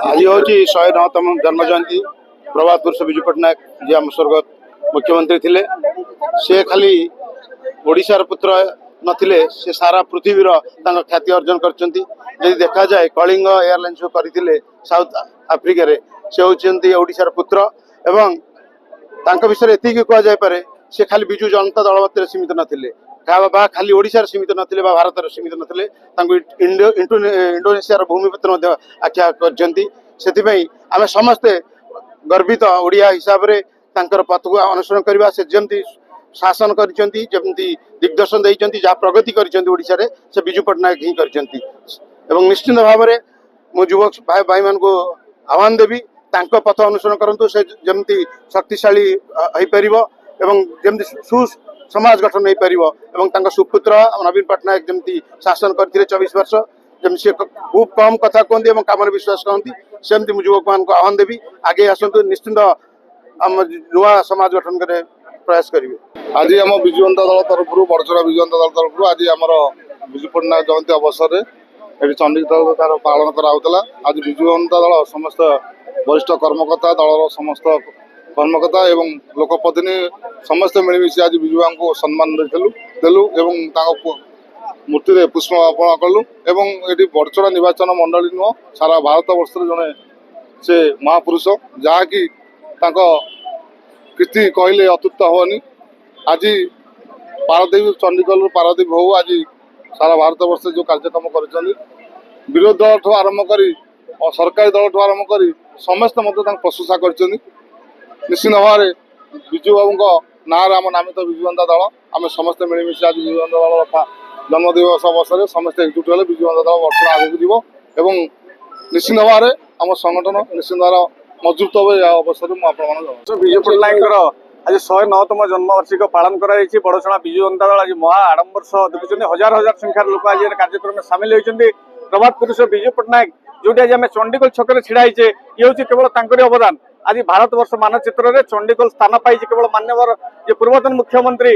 आज हूँ 109तम जन्म जयंती प्रभात पुरुष विजु पट्टनायक जी आम स्वर्गत मुख्यमंत्री थिले। से खाली ओडिशार पुत्र नथिले, से सारा पृथ्वीर ख्याति अर्जन करछंती। यदि देखा जाए कलिंग एयरलाइंस जो करथिले साउथ आफ्रिका रे, से होचंती ओडिशार पुत्र। एवं तांका विषय एतिक कह जाय पारे, से खाली बिजु जनता दल मध्य सीमित नथिले, खाली ओडिशार सीमित नथिले, भारत सीमित नथिले, इंडोनेशिया भूमिपुत्र आख्या करछंती। सेथिपई आमे समस्ते गर्वित ओडिया हिसाब रे तांकर पथ को अनुसरण करबा। से जमती शासन करछंती, जमती दिग्दर्शन दैछंती, जहाँ प्रगति करछंती ओडिशा रे, से बिजु पट्टनायक ही करछंती। एवं निश्चित भाव में मु युवक भाई भाई मान को आह्वान देवी, तांको पथ अनुसरण करंतु। से जमती शक्तिशाली होई परिबो एवं जमती समाज गठन हो पार। एवं तांका सुपुत्र नवीन पट्टनायक जमती शासन करथिले 24 वर्ष, जमती से खूब कम कथा कहती और काम विश्वास करती, सेमती मु युवक मान को आह्वान देवी, आगे आसतु, निश्चिंत आम नुआ समाज गठन करे प्रयास करेंगे। आज आम विजु जनता दल तरफ बड़चरा विजु जनता दल तरफ आज आम विजु पट्टनायक जयंती अवसर में ये चंडीगढ़ तार पालन कराला। आज विजु जनता दल समस्त वरिष्ठ कर्मकर्ता दलर समस्त कर्मकर्ता एवं लोकप्रतिनिधि समस्ते मिलमिशि आज विजु को सम्मान देलु एवं मूर्ति में पुष्प अर्पण कलु। एवं ये बड़चरा निर्वाचन मंडली नुह, सारा भारत वर्ष जड़े से महापुरुष, जहाँकि कीर्ति कहले अतुप्त हेनी। आज पारादीप चंडीगढ़ पारादीप हो, आज सारा भारत वर्ष जो कार्यक्रम कर विरोधी दल ठू आरंभ कर सरकारी दल ठू आरंभ कर समस्ते प्रशंसा कर। निश्चित भाव में विजु बाबू ना आम नामित विजु जनता दल आम समस्ते मिलमिशि आज विजु जनता दल जन्मदिवस अवसर समस्ते एकजुट हेले विजु जनता दल वर्ष आगे जीव एवं निश्चित भाव में आम संगठन निश्चित भाव मजबूत हो अवसर मुझे विजु पट्टनायक आज 109तम जन्मवार्षिक पालन कर बड़चणा विजु जनता दल आज महा आडंबर देखुं हजार हजार संख्यार लोक आज कार्यक्रम में सामिल होती। प्रभात पुरुष विजु पट्टनायक जो आज आम चंडीगढ़ छक ढाईचे, ये हूँ केवल तांकरी अवदान। आज भारत वर्ष मानचित्र में चंडीगढ़ स्थान पाई केवल मान्यवर जो पूर्वतन मुख्यमंत्री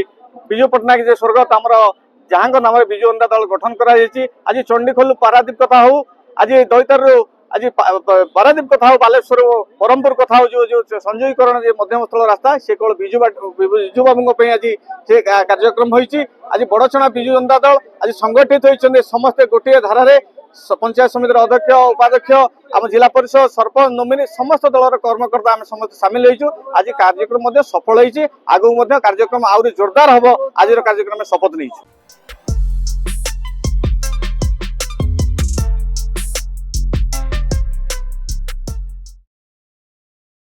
विजु पट्टनायक जे स्वर्गत आमर जहाँ नाम विजु जनता दल गठन कर। आज चंडीगढ़ पारादीप कथा हो, आज दैतर आज पारादीप कथा हो, बालेश्वर ब्रह्मपुर कथा हो, जो संयोगीकरण मध्यमस्थल रास्ता से केवल विजु बाबू आज से कार्यक्रम होती। आज बड़चणा विजु जनता दल आज संगठित होती समस्ते गोटे धारे पंचायत समिति अध्यक्ष उपाध्यक्ष आम जिला परिषद सरपंच नोमिनी समस्त दलर कर्मकर्ता आम समस्त सामिल होइछु। आज कार्यक्रम सफल होती, आगू कार्यक्रम आहरी जोरदार हम आज कार्यक्रम शपथ नहीं।